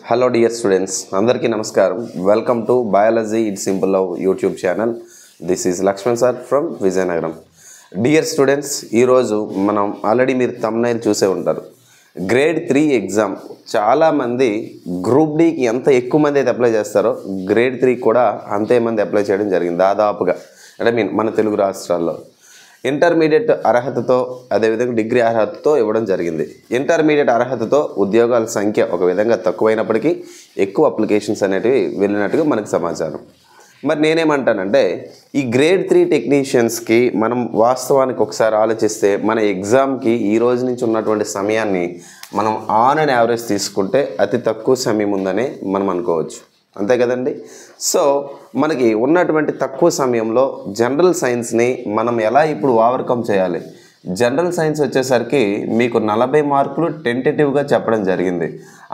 Hello dear students, Andarki Namaskaram. Welcome to Biology It's Simple Love YouTube channel. This is Lakshman sir from Vijayanagaram. Dear students, ee roju manam already meer thumbnail chuse untaru. Grade 3 exam చాలా మంది group D కి ఎంత ఎక్కువ మంది అయితే apply చేస్తారో grade 3 కూడా అంతే మంది అప్లై చేయడం జరిగింది దాదాపుగా. అంటే మన తెలుగు రాష్ట్రాల్లో ఇంటర్మీడియట్ అర్హతతో అదే విధంగా డిగ్రీ అర్హతతో ఇవ్వడం జరిగింది. ఇంటర్మీడియట్ అర్హతతో ఉద్యోగాల సంఖ్య ఒక విధంగా తక్కువైనప్పటికీ ఎక్కువ అప్లికేషన్స్ అనేటివి వెళ్ళినట్టుగా మనకు సమాచారం. మరి నేనేమంటానంటే ఈ గ్రేడ్ 3 టెక్నీషియన్స్కి మనం వాస్తవానికి ఒకసారి ఆలోచిస్తే మన ఎగ్జామ్కి ఈ రోజు నుంచి ఉన్నటువంటి సమయాన్ని మనం ఆన్ అండ్ యావరేజ్ తీసుకుంటే అతి తక్కువ సమయం ఉందని మనం అనుకోవచ్చు, అంతే కదండి. సో మనకి ఉన్నటువంటి తక్కువ సమయంలో జనరల్ సైన్స్ని మనం ఎలా ఇప్పుడు ఓవర్కమ్ చేయాలి. జనరల్ సైన్స్ వచ్చేసరికి మీకు 40 మార్కులు టెంటేటివ్గా చెప్పడం జరిగింది.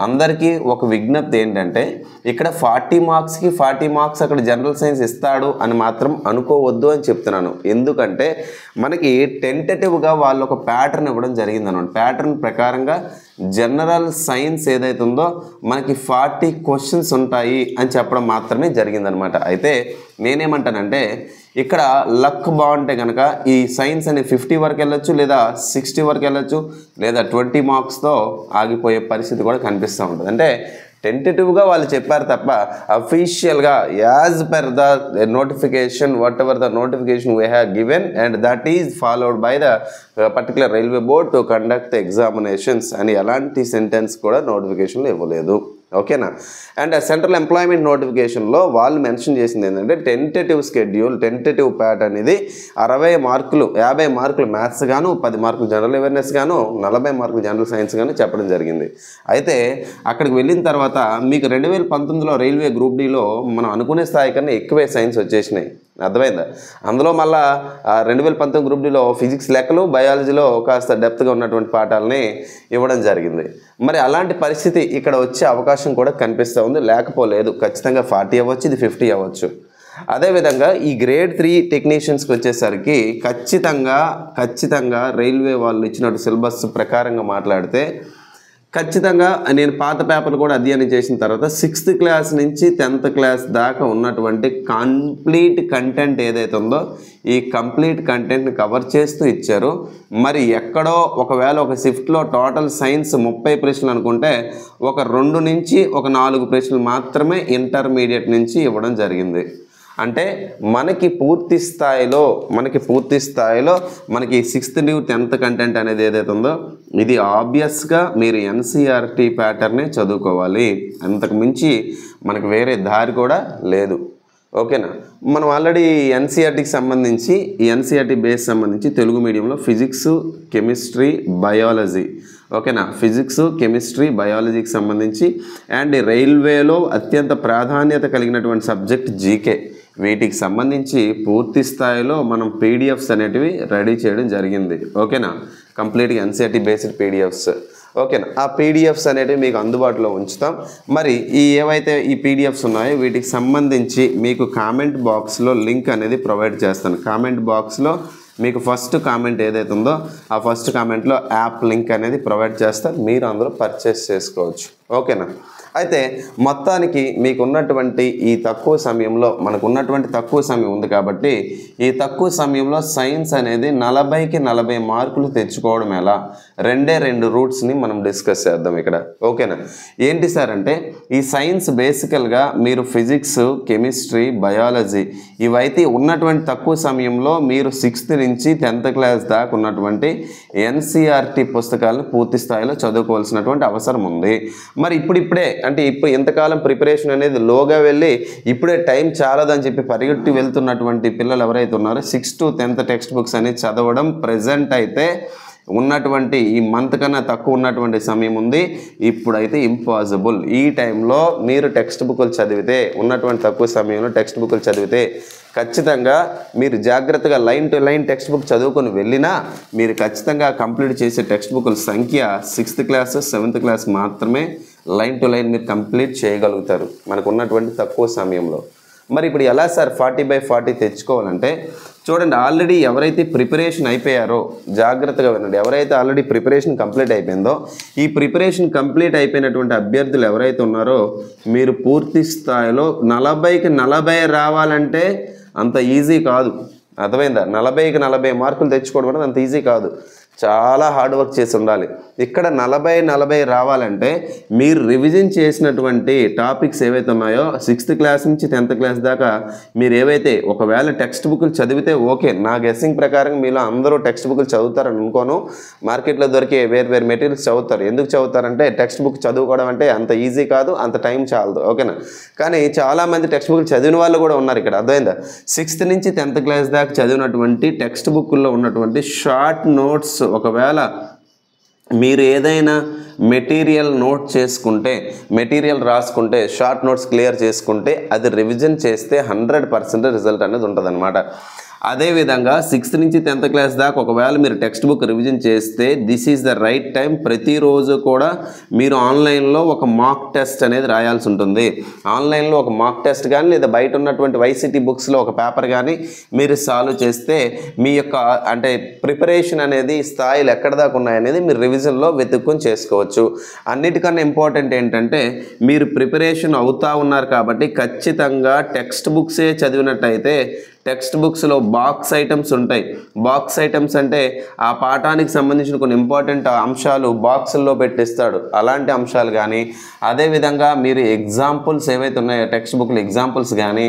అందరికీ ఒక విజ్ఞప్తి ఏంటంటే ఇక్కడ 40 మార్క్స్కి 40 మార్క్స్ అక్కడ జనరల్ సైన్స్ ఇస్తాడు అని మాత్రం అనుకోవద్దు అని చెప్తున్నాను. ఎందుకంటే మనకి టెంటేటివ్గా వాళ్ళు ఒక ప్యాటర్న్ ఇవ్వడం జరిగింది అన్నమాట. ప్యాటర్న్ ప్రకారంగా జనరల్ సైన్స్ ఏదైతే ఉందో మనకి 40 క్వశ్చన్స్ ఉంటాయి అని చెప్పడం మాత్రమే జరిగిందనమాట. అయితే నేనేమంటానంటే ఇక్కడ లక్ బాగుంటే కనుక ఈ సైన్స్ అనేది 50 వరకు వెళ్ళొచ్చు, లేదా 60 వరకు వెళ్ళొచ్చు, లేదా 20 మార్క్స్తో ఆగిపోయే పరిస్థితి కూడా కనిపిస్తూ ఉంటుంది. అంటే టెంటేటివ్గా వాళ్ళు చెప్పారు తప్ప అఫీషియల్గా as per the notification what ever the notification we have given and that is followed by the particular railway board to conduct examinations అని ఎలాంటి సెంటెన్స్ కూడా నోటిఫికేషన్లో ఇవ్వలేదు. ఓకేనా. అండ్ సెంట్రల్ ఎంప్లాయ్మెంట్ నోటిఫికేషన్లో వాళ్ళు మెన్షన్ చేసింది ఏంటంటే టెంటేటివ్ స్కెడ్యూల్, టెంటేటివ్ ప్యాటర్న్ ఇది 60 మార్కులు, 50 మార్కులు మ్యాథ్స్ గాను, 10 మార్కులు జనరల్ అవేర్నెస్ గాను, 40 మార్కులు జనరల్ సైన్స్ గాను చెప్పడం జరిగింది. అయితే అక్కడికి వెళ్ళిన తర్వాత మీకు 2019లో రైల్వే గ్రూప్ డిలో మనం అనుకునే స్థాయి కన్నా ఎక్కువే సైన్స్ వచ్చేసినాయి, అర్థమైందా. అందులో మళ్ళా 2019 గ్రూప్ డిలో ఫిజిక్స్ లెక్కలు, బయాలజీలో కాస్త డెప్త్గా ఉన్నటువంటి పాఠాలని ఇవ్వడం జరిగింది. మరి అలాంటి పరిస్థితి ఇక్కడ వచ్చే అవకాశం కూడా కనిపిస్తూ ఉంది, లేకపోలేదు. ఖచ్చితంగా 40 అవ్వచ్చు, ఇది 50 అవ్వచ్చు. అదేవిధంగా ఈ గ్రేడ్ 3 టెక్నీషియన్స్కి వచ్చేసరికి ఖచ్చితంగా రైల్వే వాళ్ళు ఇచ్చినట్టు సిలబస్ ప్రకారంగా మాట్లాడితే ఖచ్చితంగా నేను పాత పేపర్లు కూడా అధ్యయనం చేసిన తర్వాత 6th క్లాస్ నుంచి 10th క్లాస్ దాకా ఉన్నటువంటి కంప్లీట్ కంటెంట్ ఏదైతే ఉందో ఈ కంప్లీట్ కంటెంట్ని కవర్ చేస్తూ ఇచ్చారు. మరి ఎక్కడో ఒకవేళ ఒక షిఫ్ట్లో టోటల్ సైన్స్ 30 ప్రశ్నలు అనుకుంటే ఒక 2 నుంచి ఒక 4 ప్రశ్నలు మాత్రమే ఇంటర్మీడియట్ నుంచి ఇవ్వడం జరిగింది. అంటే మనకి పూర్తి స్థాయిలో మనకి 6th న్యూ 10th కంటెంట్ అనేది ఏదైతే ఉందో ఇది ఆబ్వియస్గా మీరు ఎన్సీఆర్టీ ప్యాటర్నే చదువుకోవాలి, అంతకు మించి మనకు వేరే దారి కూడా లేదు. ఓకేనా. మనం ఆల్రెడీ ఎన్సీఆర్టీకి సంబంధించి ఈ ఎన్సీఆర్టీ బేస్ సంబంధించి తెలుగు మీడియంలో ఫిజిక్స్, కెమిస్ట్రీ, బయాలజీ, ఓకేనా, ఫిజిక్స్, కెమిస్ట్రీ, బయాలజీకి సంబంధించి అండ్ రైల్వేలో అత్యంత ప్రాధాన్యత కలిగినటువంటి సబ్జెక్ట్ జీకే, వీటికి సంబంధించి పూర్తి స్థాయిలో మనం పీడిఎఫ్స్ అనేటివి రెడీ చేయడం జరిగింది. ఓకేనా. కంప్లీట్గా ఎన్సీఆర్టీ బేస్డ్ పీడిఎఫ్స్. ఓకేనా. ఆ పీడిఎఫ్స్ అనేటివి మీకు అందుబాటులో ఉంచుతాం. మరి ఏవైతే ఈ పీడిఎఫ్స్ ఉన్నాయో వీటికి సంబంధించి మీకు కామెంట్ బాక్స్లో లింక్ అనేది ప్రొవైడ్ చేస్తాను. కామెంట్ బాక్స్లో మీకు ఫస్ట్ కామెంట్ ఏదైతే ఉందో ఆ ఫస్ట్ కామెంట్లో యాప్ లింక్ అనేది ప్రొవైడ్ చేస్తారు, మీరు అందులో పర్చేస్ చేసుకోవచ్చు. ఓకేనా. అయితే మొత్తానికి మీకు ఉన్నటువంటి ఈ తక్కువ సమయంలో మనకున్నటువంటి తక్కువ సమయం ఉంది కాబట్టి ఈ తక్కువ సమయంలో సైన్స్ అనేది 40కి 40 మార్కులు తెచ్చుకోవడం ఎలా, 2 రూట్స్ని మనం డిస్కస్ చేద్దాం ఇక్కడ. ఓకేనా. ఏంటి సార్ అంటే ఈ సైన్స్ బేసికల్గా మీరు ఫిజిక్స్, కెమిస్ట్రీ, బయాలజీ ఇవైతే ఉన్నటువంటి తక్కువ సమయంలో మీరు 6th నుంచి 10th క్లాస్ దాకా ఉన్నటువంటి ఎన్సీఆర్టీ పుస్తకాలను పూర్తి స్థాయిలో చదువుకోవాల్సినటువంటి అవసరం ఉంది. మరి ఇప్పుడిప్పుడే అంటే ఇప్పుడు ఇంతకాలం ప్రిపరేషన్ అనేది లోగా వెళ్ళి ఇప్పుడే టైం చాలదని చెప్పి పరిగెట్టి వెళ్తున్నటువంటి పిల్లలు ఎవరైతే ఉన్నారో 6th to 10th text books అనేది చదవడం ప్రజెంట్ అయితే ఉన్నటువంటి ఈ మంత్ కన్నా తక్కువ ఉన్నటువంటి సమయం ఉంది, ఇప్పుడైతే ఇంపాసిబుల్. ఈ టైంలో మీరు టెక్స్ట్ బుక్లు చదివితే ఉన్నటువంటి తక్కువ సమయంలో టెక్స్ట్ బుక్లు చదివితే ఖచ్చితంగా మీరు జాగ్రత్తగా line to line text book చదువుకొని వెళ్ళినా మీరు ఖచ్చితంగా కంప్లీట్ చేసే టెక్స్ట్ బుక్ల సంఖ్య 6th క్లాస్ 7th క్లాస్ మాత్రమే లైన్ టు లైన్ మీరు కంప్లీట్ చేయగలుగుతారు మనకు ఉన్నటువంటి తక్కువ సమయంలో. మరి ఇప్పుడు ఎలా సార్ 40/40 తెచ్చుకోవాలంటే చూడండి, ఆల్రెడీ ఎవరైతే ప్రిపరేషన్ అయిపోయారో జాగ్రత్తగా వినండి. ఎవరైతే ఆల్రెడీ ప్రిపరేషన్ కంప్లీట్ అయిపోయిందో, ఈ ప్రిపరేషన్ కంప్లీట్ అయిపోయినటువంటి అభ్యర్థులు ఎవరైతే ఉన్నారో మీరు పూర్తి స్థాయిలో 40కి 40 రావాలంటే అంత ఈజీ కాదు. అర్థమైందా? 40కి 40 మార్కులు తెచ్చుకోవడం అనేది అంత ఈజీ కాదు, చాలా హార్డ్ వర్క్ చేసి ఉండాలి. ఇక్కడ 40 రావాలంటే మీరు రివిజన్ చేసినటువంటి టాపిక్స్ ఏవైతే ఉన్నాయో 6th క్లాస్ నుంచి 10th క్లాస్ దాకా మీరు ఏవైతే ఒకవేళ టెక్స్ట్ బుక్లు చదివితే ఓకే, నా గెస్సింగ్ ప్రకారం మీలో అందరూ టెక్స్ట్ బుక్లు చదువుతారని అనుకోను. మార్కెట్లో దొరికే వేరు మెటీరియల్స్ చదువుతారు. ఎందుకు చదువుతారంటే టెక్స్ట్ బుక్ చదువుకోవడం అంటే అంత ఈజీ కాదు, అంత టైం చాలదు, ఓకేనా. కానీ చాలామంది టెక్స్ట్ బుక్లు చదివిన వాళ్ళు కూడా ఉన్నారు ఇక్కడ. అర్థమైందా? 6th నుంచి 10th క్లాస్ దాకా చదివినటువంటి టెక్స్ట్ బుక్లో ఉన్నటువంటి షార్ట్ నోట్స్ ఒకవేళ మీరు ఏదైనా మెటీరియల్ నోట్ చేసుకుంటే, మెటీరియల్ రాసుకుంటే, షార్ట్ నోట్స్ క్లియర్ చేసుకుంటే అది రివిజన్ చేస్తే 100% రిజల్ట్ అనేది ఉంటుంది అనమాట. అదేవిధంగా 6th నుంచి 10th క్లాస్ దాకా ఒకవేళ మీరు టెక్స్ట్ బుక్ రివిజన్ చేస్తే this is the right time. ప్రతిరోజు కూడా మీరు ఆన్లైన్లో ఒక మాక్ టెస్ట్ అనేది రాయాల్సి ఉంటుంది. ఆన్లైన్లో ఒక మాక్ టెస్ట్ కానీ లేదా బయట ఉన్నటువంటి వైసిటీ బుక్స్లో ఒక పేపర్ కానీ మీరు సాల్వ్ చేస్తే మీ యొక్క అంటే ప్రిపరేషన్ అనేది స్థాయిలు ఎక్కడ దాకా ఉన్నాయనేది మీరు రివిజన్లో వెతుక్కొని చేసుకోవచ్చు. అన్నిటికన్నా ఇంపార్టెంట్ ఏంటంటే మీరు ప్రిపరేషన్ అవుతూ ఉన్నారు కాబట్టి ఖచ్చితంగా టెక్స్ట్ బుక్సే చదివినట్టయితే టెక్స్ట్ బుక్స్లో బాక్స్ ఐటమ్స్ ఉంటాయి. బాక్స్ ఐటమ్స్ అంటే ఆ పాఠానికి సంబంధించిన కొన్ని ఇంపార్టెంట్ అంశాలు బాక్సుల్లో పెట్టిస్తాడు, అలాంటి అంశాలు కానీ, అదేవిధంగా మీరు ఎగ్జాంపుల్స్ ఏవైతే ఉన్నాయో టెక్స్ట్ బుక్లో ఎగ్జాంపుల్స్ కానీ,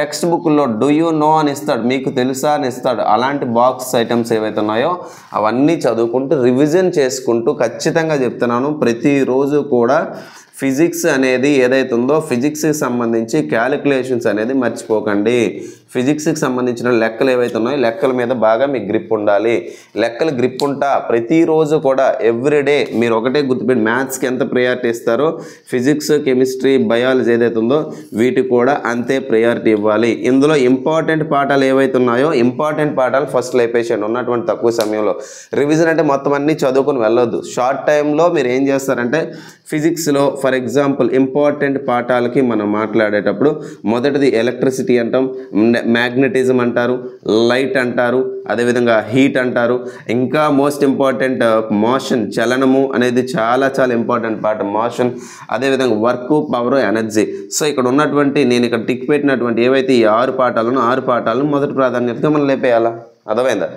టెక్స్ట్ బుక్లో డూ యూ నో అని ఇస్తాడు, మీకు తెలుసా అని ఇస్తాడు. అలాంటి బాక్స్ ఐటమ్స్ ఏవైతే ఉన్నాయో అవన్నీ చదువుకుంటూ రివిజన్ చేసుకుంటూ ఖచ్చితంగా చెప్తున్నాను ప్రతిరోజు కూడా ఫిజిక్స్ అనేది ఏదైతే ఉందో ఫిజిక్స్కి సంబంధించి క్యాలిక్యులేషన్స్ అనేది మర్చిపోకండి. ఫిజిక్స్కి సంబంధించిన లెక్కలు ఏవైతే ఉన్నాయో లెక్కల మీద బాగా మీకు గ్రిప్ ఉండాలి. లెక్కలు గ్రిప్ ఉంటా ప్రతిరోజు కూడా ఎవ్రీడే మీరు ఒకటే గుర్తుపెట్టి మ్యాథ్స్కి ఎంత ప్రయారిటీ ఇస్తారో ఫిజిక్స్, కెమిస్ట్రీ, బయాలజీ ఏదైతే ఉందో వీటికి కూడా అంతే ప్రయారిటీ ఇవ్వాలి. ఇందులో ఇంపార్టెంట్ పాఠాలు ఏవైతే ఉన్నాయో ఇంపార్టెంట్ పాఠాలు ఫస్ట్ లేపేసేయండి ఉన్నటువంటి తక్కువ సమయంలో. రివిజన్ అంటే మొత్తం అన్నీ చదువుకొని వెళ్ళొద్దు. షార్ట్ టైంలో మీరు ఏం చేస్తారంటే ఫిజిక్స్లో ఫర్ ఎగ్జాంపుల్ ఇంపార్టెంట్ పాఠాలకి మనం మాట్లాడేటప్పుడు మొదటిది ఎలక్ట్రిసిటీ అంటాం, మ్యాగ్నెటిజం అంటారు, లైట్ అంటారు, అదేవిధంగా హీట్ అంటారు. ఇంకా మోస్ట్ ఇంపార్టెంట్ మోషన్, చలనము అనేది చాలా ఇంపార్టెంట్ పార్ట్ మోషన్. అదేవిధంగా వర్క్, పవర్, ఎనర్జీ. సో ఇక్కడ ఉన్నటువంటి నేను ఇక్కడ టిక్ పెట్టినటువంటి ఏవైతే ఈ 6 పాఠాలను 6 పాఠాలను మొదటి ప్రాధాన్యతగా మనం లేపేయాలా. అర్థమైందా?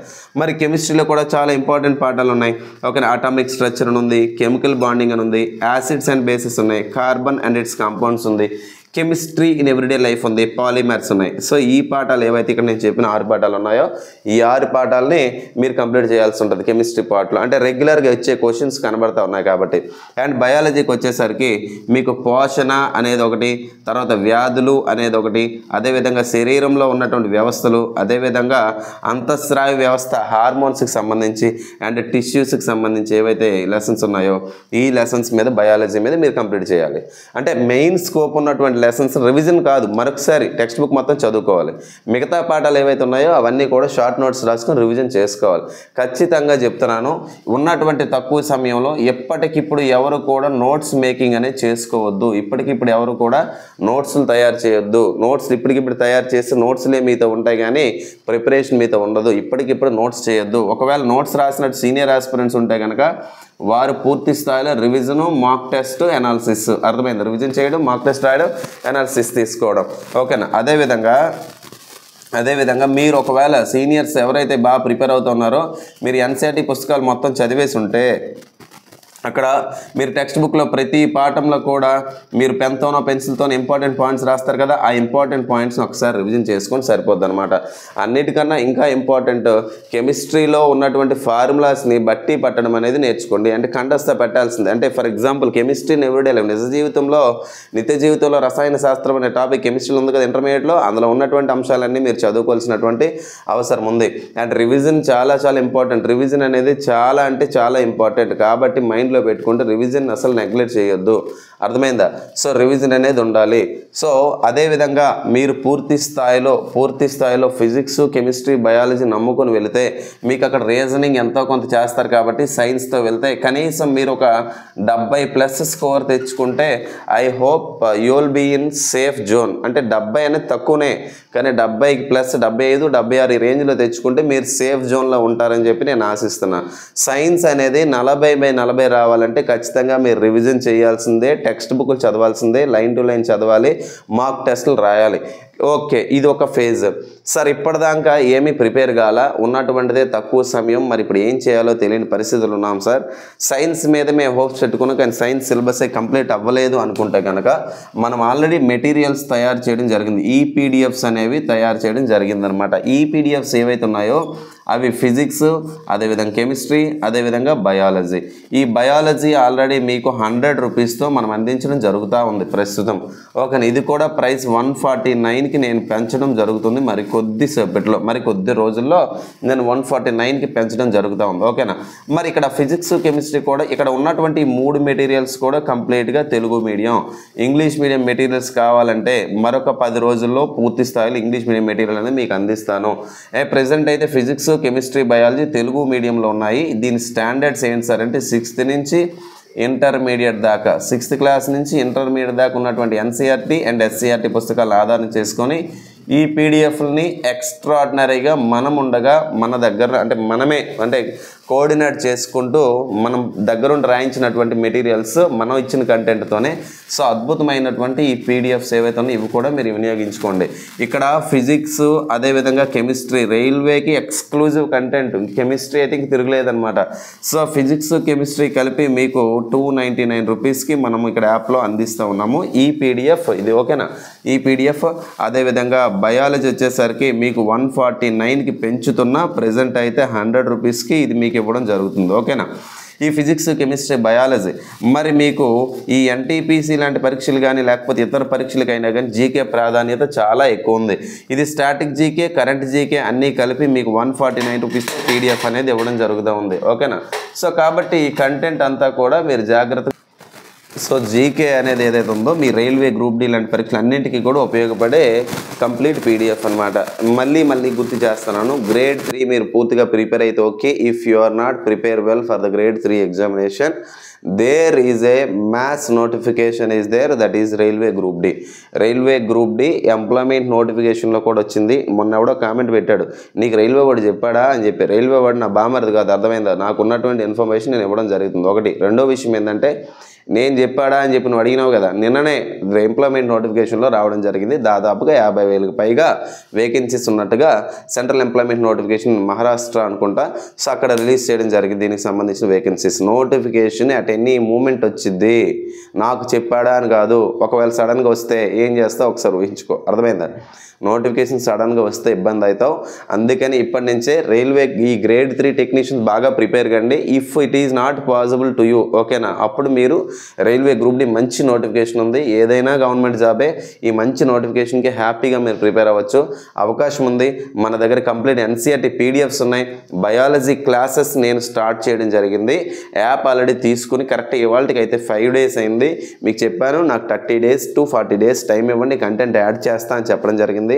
మరి కెమిస్ట్రీలో కూడా చాలా ఇంపార్టెంట్ పాఠాలు ఉన్నాయి. ఓకే, అటామిక్ స్ట్రక్చర్ అని ఉంది, కెమికల్ బాండింగ్ అని ఉంది, యాసిడ్స్ అండ్ బేసెస్ ఉన్నాయి, కార్బన్ అండ్ ఇట్స్ కాంపౌండ్స్ ఉంది, కెమిస్ట్రీ ఇన్ ఎవ్రీడే లైఫ్ ఉంది, పాలిమర్స్ ఉన్నాయి. సో ఈ పాఠాలు ఏవైతే ఇక్కడ నేను చెప్పిన 6 పాఠాలు ఉన్నాయో ఈ 6 పాఠాలని మీరు కంప్లీట్ చేయాల్సి ఉంటుంది కెమిస్ట్రీ పార్ట్లో. అంటే రెగ్యులర్గా వచ్చే క్వశ్చన్స్ కనబడతా ఉన్నాయి కాబట్టి. అండ్ బయాలజీకి వచ్చేసరికి మీకు పోషణ అనేది ఒకటి, తర్వాత వ్యాధులు అనేది ఒకటి, అదేవిధంగా శరీరంలో ఉన్నటువంటి వ్యవస్థలు, అదేవిధంగా అంతఃస్రావ వ్యవస్థ, హార్మోన్స్కి సంబంధించి అండ్ టిష్యూస్కి సంబంధించి ఏవైతే లెసన్స్ ఉన్నాయో ఈ లెసన్స్ మీద బయాలజీ మీద మీరు కంప్లీట్ చేయాలి. అంటే మెయిన్ స్కోప్ ఉన్నటువంటి లెసన్స్ రివిజన్ కాదు, మరొకసారి టెక్స్ట్ బుక్ మొత్తం చదువుకోవాలి. మిగతా పాఠాలు ఏవైతే ఉన్నాయో అవన్నీ కూడా షార్ట్ నోట్స్ రాసుకొని రివిజన్ చేసుకోవాలి. ఖచ్చితంగా చెప్తున్నాను, ఉన్నటువంటి తక్కువ సమయంలో ఎప్పటికిప్పుడు ఎవరు కూడా నోట్స్ మేకింగ్ అనేది చేసుకోవద్దు. ఇప్పటికిప్పుడు ఎవరు కూడా నోట్స్లు తయారు చేయొద్దు. నోట్స్ ఇప్పటికిప్పుడు తయారు చేస్తే నోట్స్లే మీతో ఉంటాయి కానీ ప్రిపరేషన్ మీతో ఉండదు. ఇప్పటికిప్పుడు నోట్స్ చేయొద్దు. ఒకవేళ నోట్స్ రాసినట్టు సీనియర్ ఆస్పిరెంట్స్ ఉంటే కనుక వారు పూర్తి స్థాయిలో రివిజను, మాక్ టెస్ట్, అనాలిసిస్. అర్థమైంది? రివిజన్ చేయడం, మాక్ టెస్ట్ రాయడం, అనాలిసిస్ తీసుకోవడం. ఓకేనా? అదేవిధంగా మీరు ఒకవేళ సీనియర్స్ ఎవరైతే బాగా ప్రిపేర్ అవుతున్నారో మీరు ఎన్సీఈఆర్టీ పుస్తకాలు మొత్తం చదివేసి ఉంటే అక్కడ మీరు టెక్స్ట్ బుక్లో ప్రతి పాఠంలో కూడా మీరు పెన్తోనో పెన్సిల్తోనో ఇంపార్టెంట్ పాయింట్స్ రాస్తారు కదా, ఆ ఇంపార్టెంట్ పాయింట్స్ని ఒకసారి రివిజన్ చేసుకొని సరిపోద్ది అనమాట. అన్నిటికన్నా ఇంకా ఇంపార్టెంట్ కెమిస్ట్రీలో ఉన్నటువంటి ఫార్ములాస్ని బట్టి పట్టడం అనేది నేర్చుకోండి. అంటే కంఠస్థ పెట్టాల్సింది. అంటే ఫర్ ఎగ్జాంపుల్ కెమిస్ట్రీని ఎవ్రీడే లైఫ్ నిజ జీవితంలో నిత్య జీవితంలో రసాయన శాస్త్రం అనే టాపిక్ కెమిస్ట్రీలో ఉంది కదా ఇంటర్మీడియట్లో, అందులో ఉన్నటువంటి అంశాలన్నీ మీరు చదువుకోవాల్సినటువంటి అవసరం ఉంది. అండ్ రివిజన్ చాలా ఇంపార్టెంట్. రివిజన్ అనేది చాలా ఇంపార్టెంట్ కాబట్టి మైండ్ పెట్టుకుంటే రివిజన్ అసలు నెగ్లెక్ట్ చేయొద్దు. అర్థమైందా? సో రివిజన్ అనేది ఉండాలి. సో అదేవిధంగా మీరు పూర్తి స్థాయిలో ఫిజిక్స్, కెమిస్ట్రీ, బయాలజీ నమ్ముకొని వెళితే మీకు అక్కడ రీజనింగ్ ఎంతో కొంత చేస్తారు కాబట్టి సైన్స్తో వెళ్తే కనీసం మీరు ఒక 70+ స్కోర్ తెచ్చుకుంటే I hope you will be in safe zone. అంటే 70 అనేది తక్కువనే, కానీ 70+, 75, 76 ఈ రేంజ్లో తెచ్చుకుంటే మీరు సేఫ్ జోన్లో ఉంటారని చెప్పి నేను ఆశిస్తున్నాను. సైన్స్ అనేది 40/40 రావాలంటే ఖచ్చితంగా మీరు రివిజన్ చేయాల్సిందే, టెక్స్ట్ బుక్లు చదవాల్సిందే, లైన్ టు లైన్ చదవాలి, మాక్ టెస్టులు రాయాలి. ఓకే, ఇది ఒక ఫేజ్. సార్ ఇప్పటిదాకా ఏమీ ప్రిపేర్ కాలా, ఉన్నటువంటిదే తక్కువ సమయం, మరి ఇప్పుడు ఏం చేయాలో తెలియని పరిస్థితులు ఉన్నాం సార్. సైన్స్ మీద మేము హోప్స్ పెట్టుకున్నాం కానీ సైన్స్ సిలబస్ కంప్లీట్ అవ్వలేదు అనుకుంటే కనుక మనం ఆల్రెడీ మెటీరియల్స్ తయారు చేయడం జరిగింది. ఈ పీడిఎఫ్స్ అనేవి తయారు చేయడం జరిగిందనమాట. ఈ పీడిఎఫ్స్ ఏవైతే ఉన్నాయో అవి ఫిజిక్స్, అదేవిధంగా కెమిస్ట్రీ, అదేవిధంగా బయాలజీ. ఈ బయాలజీ ఆల్రెడీ మీకు 100 రూపీస్తో మనం అందించడం జరుగుతూ ఉంది ప్రస్తుతం. ఓకేనా, ఇది కూడా ప్రైస్ 149కి నేను పెంచడం జరుగుతుంది. మరి కొద్ది రోజుల్లో నేను 149కి పెంచడం జరుగుతూ ఉంది. ఓకేనా, మరి ఇక్కడ ఫిజిక్స్, కెమిస్ట్రీ కూడా ఇక్కడ ఉన్నటువంటి 3 మెటీరియల్స్ కూడా కంప్లీట్గా Telugu medium. English medium materials కావాలంటే మరొక 10 రోజుల్లో పూర్తి స్థాయిలో ఇంగ్లీష్ మీడియం మెటీరియల్ అనేది మీకు అందిస్తాను. ప్రెజెంట్ అయితే ఫిజిక్స్, కెమిస్ట్రీ, బయాలజీ తెలుగు మీడియంలో ఉన్నాయి. దీని స్టాండర్డ్స్ ఏంటి సార్ అంటే 6th నుంచి ఇంటర్మీడియట్ దాకా, 6th క్లాస్ నుంచి ఇంటర్మీడియట్ దాకా ఉన్నటువంటి ఎన్సీఆర్టీ అండ్ ఎస్సీఆర్టీ పుస్తకాలు ఆధారం చేసుకొని ఈ పీడిఎఫ్ని ఎక్స్ట్రాడినరీగా మనం ఉండగా మన దగ్గర అంటే మనమే కోఆర్డినేట్ చేసుకుంటూ మనం దగ్గరుండి రాయించినటువంటి మెటీరియల్స్ మనం ఇచ్చిన కంటెంట్తోనే. సో అద్భుతమైనటువంటి ఈ పీడిఎఫ్స్ ఏవైతే ఉన్నాయో ఇవి కూడా మీరు వినియోగించుకోండి. ఇక్కడ ఫిజిక్స్, అదేవిధంగా కెమిస్ట్రీ, రైల్వేకి ఎక్స్క్లూజివ్ కంటెంట్. కెమిస్ట్రీ అయితే తిరగలేదనమాట. సో ఫిజిక్స్, కెమిస్ట్రీ కలిపి మీకు 299 రూపీస్కి మనం ఇక్కడ యాప్లో అందిస్తూ ఉన్నాము ఈ పీడిఎఫ్. ఇది ఓకేనా, ఈ పీడిఎఫ్. అదేవిధంగా బయాలజీ వచ్చేసరికి మీకు 149కి పెంచుతున్నా, ప్రజెంట్ అయితే 100 రూపీస్కి ఇది మీకు ఇవ్వడం జరుగుతుంది. ఓకేనా, ఈ ఫిజిక్స్, కెమిస్ట్రీ, బయాలజీ. మరి మీకు ఈ ఎన్టీపీసీ లాంటి పరీక్షలు కానీ లేకపోతే ఇతర పరీక్షలకైనా కానీ జీకే ప్రాధాన్యత చాలా ఎక్కువ ఉంది. ఇది స్టాటిక్ జీకే, కరెంట్ జీకే అన్నీ కలిపి మీకు 149 రూపీస్ పీడిఎఫ్ అనేది ఇవ్వడం జరుగుతూ ఉంది. ఓకేనా, సో కాబట్టి ఈ కంటెంట్ అంతా కూడా మీరు జాగ్రత్త. సో జీకే అనేది ఏదైతే ఉందో మీ రైల్వే, గ్రూప్ డి లాంటి పరీక్షలు అన్నింటికీ కూడా ఉపయోగపడే కంప్లీట్ పీడిఎఫ్ అనమాట. మళ్ళీ గుర్తు చేస్తున్నాను, గ్రేడ్ 3 మీరు పూర్తిగా ప్రిపేర్ అయితే okay. If you are not prepare well for the grade 3 examination, there is a mass notification is there, that is railway group D employment నోటిఫికేషన్లో కూడా వచ్చింది. మొన్న ఎవడో కామెంట్ పెట్టాడు, నీకు రైల్వే వాడు చెప్పాడా అని చెప్పి. రైల్వే వాడు నా బామర్ది కాదు, అర్థమైందా? నాకు ఉన్నటువంటి ఇన్ఫర్మేషన్ నేను ఇవ్వడం జరుగుతుంది. ఒకటి. రెండో విషయం ఏంటంటే నేను చెప్పాడా అని చెప్పి నువ్వు అడిగినావు కదా, నిన్ననే ఎంప్లాయ్మెంట్ నోటిఫికేషన్లో రావడం జరిగింది. దాదాపుగా 50,000కి పైగా వేకెన్సీస్ ఉన్నట్టుగా సెంట్రల్ ఎంప్లాయ్మెంట్ నోటిఫికేషన్ మహారాష్ట్ర అనుకుంటా. సో అక్కడ రిలీజ్ చేయడం జరిగింది దీనికి సంబంధించిన vacancies. Notification at any moment వచ్చింది, నాకు చెప్పాడా అని కాదు. ఒకవేళ సడన్గా వస్తే ఏం చేస్తావు ఒకసారి ఊహించుకో, అర్థమైందా? నోటిఫికేషన్ సడన్గా వస్తే ఇబ్బంది అవుతావు. అందుకని ఇప్పటి నుంచే రైల్వే ఈ గ్రేడ్ 3 టెక్నీషియన్స్ బాగా ప్రిపేర్ కండి. If it is not possible to you, ఓకేనా, అప్పుడు మీరు రైల్వే గ్రూప్ డి మంచి నోటిఫికేషన్ ఉంది, ఏదైనా గవర్నమెంట్ జాబే. ఈ మంచి నోటిఫికేషన్కి హ్యాపీగా మీరు ప్రిపేర్ అవ్వచ్చు, అవకాశం ఉంది. మన దగ్గర కంప్లీట్ ఎన్సీఆర్టీ పీడిఎఫ్స్ ఉన్నాయి. బయాలజీ క్లాసెస్ నేను స్టార్ట్ చేయడం జరిగింది. యాప్ ఆల్రెడీ తీసుకుని కరెక్ట్ ఇవాళకి అయితే 5 days అయింది. మీకు చెప్పాను నాకు 30 days to 40 days టైం ఇవ్వండి, కంటెంట్ యాడ్ చేస్తా అని చెప్పడం జరిగింది.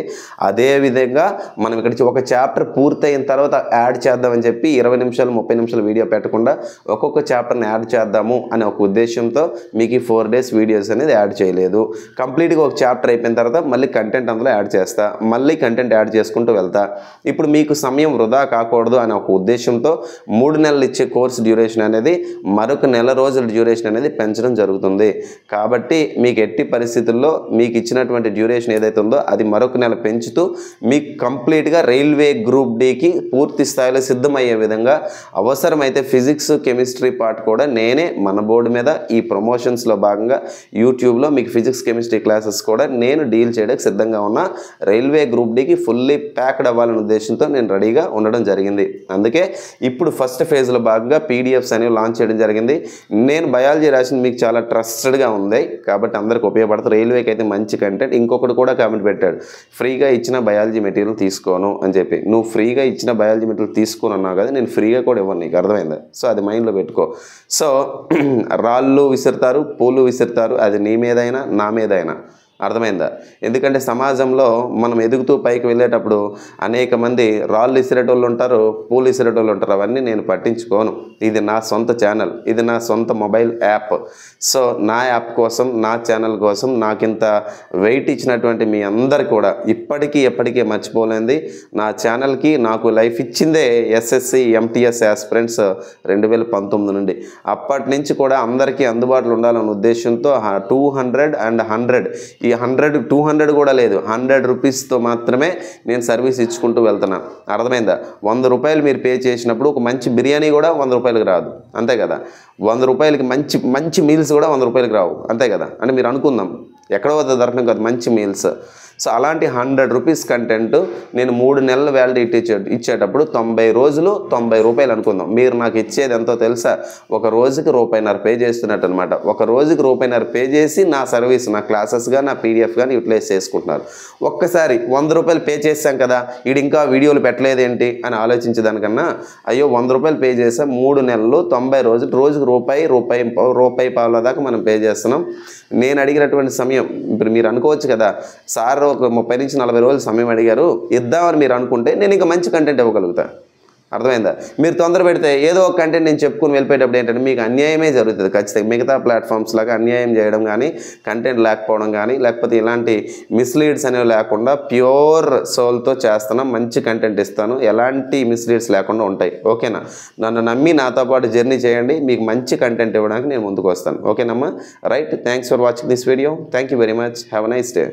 అదేవిధంగా మనం ఇక్కడ ఒక చాప్టర్ పూర్తయిన తర్వాత యాడ్ చేద్దామని చెప్పి 20 నిమిషాలు 30 నిమిషాలు వీడియో పెట్టకుండా ఒక్కొక్క చాప్టర్ని యాడ్ చేద్దాము అనే ఒక ఉద్దేశంతో మీకు ఈ 4 days వీడియోస్ అనేది యాడ్ చేయలేదు. కంప్లీట్గా ఒక చాప్టర్ అయిపోయిన తర్వాత మళ్ళీ కంటెంట్ అందులో యాడ్ చేస్తా, మళ్ళీ కంటెంట్ యాడ్ చేసుకుంటూ వెళ్తా. ఇప్పుడు మీకు సమయం వృధా కాకూడదు అనే ఒక ఉద్దేశంతో 3 నెలలు ఇచ్చే కోర్స్ డ్యూరేషన్ అనేది మరొక నెల రోజుల డ్యూరేషన్ అనేది పెంచడం జరుగుతుంది. కాబట్టి మీకు ఎట్టి పరిస్థితుల్లో మీకు ఇచ్చినటువంటి డ్యూరేషన్ ఏదైతే ఉందో అది మరొక నెల పెంచుతూ మీకు కంప్లీట్గా రైల్వే గ్రూప్ డికి పూర్తి స్థాయిలో సిద్ధమయ్యే విధంగా, అవసరమైతే ఫిజిక్స్, కెమిస్ట్రీ పార్ట్ కూడా నేనే మన బోర్డు మీద ఈ ప్రమోషన్స్లో భాగంగా యూట్యూబ్లో మీకు ఫిజిక్స్, కెమిస్ట్రీ క్లాసెస్ కూడా నేను డీల్ చేయడానికి సిద్ధంగా ఉన్నా. రైల్వే గ్రూప్ డికి ఫుల్లీ ప్యాక్డ్ అవ్వాలనే ఉద్దేశంతో నేను రెడీగా ఉండడం జరిగింది. అందుకే ఇప్పుడు ఫస్ట్ ఫేజ్లో భాగంగా పీడిఎఫ్స్ అనేవి లాంచ్ చేయడం జరిగింది. నేను బయాలజీ రాసింది మీకు చాలా ట్రస్టెడ్గా ఉంది కాబట్టి అందరికి ఉపయోగపడుతుంది. రైల్వేకి అయితే మంచి కంటెంట్. ఇంకొకటి కూడా కామెంట్ పెట్టాడు, ఫ్రీగా ఇచ్చిన బయాలజీ మెటీరియల్ తీసుకోను అని చెప్పి. నువ్వు ఫ్రీగా ఇచ్చిన బయాలజీ మెటీరియల్ తీసుకుని అన్నావు కదా, నేను ఫ్రీగా కూడా ఇవ్వను, నీకు అర్థమైందా? సో అది మైండ్లో పెట్టుకో. సో రాళ్ళు విసురుతారు, పూలు విసురుతారు, అది నీ మీదైనా నా మీదైనా, అర్థమైందా? ఎందుకంటే సమాజంలో మనం ఎదుగుతూ పైకి వెళ్ళేటప్పుడు అనేక మంది రాళ్ళు ఇసిరేటోళ్ళు ఉంటారు, పూలు ఇసిరేటోళ్ళు ఉంటారు. అవన్నీ నేను పట్టించుకోను. ఇది నా సొంత ఛానల్, ఇది నా సొంత మొబైల్ యాప్. సో నా యాప్ కోసం, నా ఛానల్ కోసం నాకింత వెయిట్ ఇచ్చినటువంటి మీ అందరు కూడా ఇప్పటికీ ఎప్పటికీ మర్చిపోలేంది. నా ఛానల్కి నాకు లైఫ్ ఇచ్చిందే ఎస్ఎస్సి ఎంటీఎస్ యాస్పిరెంట్స్ 2019 నుండి. అప్పటి నుంచి కూడా అందరికీ అందుబాటులో ఉండాలనే ఉద్దేశంతో 200 and 100, ఈ 100 200 కూడా లేదు, 100 రూపీస్తో మాత్రమే నేను సర్వీస్ ఇచ్చుకుంటూ వెళ్తున్నాను. అర్థమైందా? 100 రూపాయలు మీరు పే చేసినప్పుడు ఒక మంచి బిర్యానీ కూడా 100 రూపాయలకు రాదు, అంతే కదా? 100 రూపాయలకి మంచి మంచి మీల్స్ కూడా 100 రూపాయలకు రావు, అంతే కదా? అంటే మీరు అనుకుందాం ఎక్కడో వద్ద దొరకడం కాదు మంచి మీల్స్. సో అలాంటి 100 రూపీస్ కంటెంట్ నేను 3 నెలల వ్యాలిడిటీ ఇచ్చేటప్పుడు 90 రోజులు 90 రూపాయలు అనుకుందాం. మీరు నాకు ఇచ్చేది ఎంతో తెలుసా? ఒక రోజుకి ₹1.50 పే చేస్తున్నట్టు అనమాట. ఒక రోజుకి ₹1.50 పే చేసి నా సర్వీస్, నా క్లాసెస్గా, నా పీడిఎఫ్ కానీ యూటిలైజ్ చేసుకుంటున్నారు. ఒక్కసారి 100 రూపాయలు పే చేశాం కదా, వీడు ఇంకా వీడియోలు పెట్టలేదేంటి అని ఆలోచించేదానికన్నా, అయ్యో 100 రూపాయలు పే చేసాం, 3 నెలలు 90 రోజులు, రోజుకి రూపాయి పావుల దాకా మనం పే చేస్తున్నాం. నేను అడిగినటువంటి సమయం ఇప్పుడు మీరు అనుకోవచ్చు కదా, సార్ ఒక 30 నుంచి 40 రోజులు సమయం అడిగారు, ఇద్దామని మీరు అనుకుంటే నేను ఇంకా మంచి కంటెంట్ ఇవ్వగలుగుతా. అర్థమైందా? మీరు తొందర పెడితే ఏదో ఒక కంటెంట్ నేను చెప్పుకుని వెళ్ళిపోయేటప్పుడు ఏంటంటే మీకు అన్యాయమే జరుగుతుంది ఖచ్చితంగా. మిగతా ప్లాట్ఫామ్స్ లాగా అన్యాయం చేయడం కానీ, కంటెంట్ లేకపోవడం కానీ, లేకపోతే ఇలాంటి మిస్లీడ్స్ అనేవి లేకుండా ప్యూర్ సోల్తో చేస్తాను, మంచి కంటెంట్ ఇస్తాను, ఎలాంటి మిస్లీడ్స్ లేకుండా ఉంటాయి. ఓకేనా? నన్ను నమ్మి నాతో పాటు జర్నీ చేయండి, మీకు మంచి కంటెంట్ ఇవ్వడానికి నేను ముందుకు వస్తాను. ఓకేనమ్మా? Right, thanks for watching this video. Thank you very much. Have a nice day.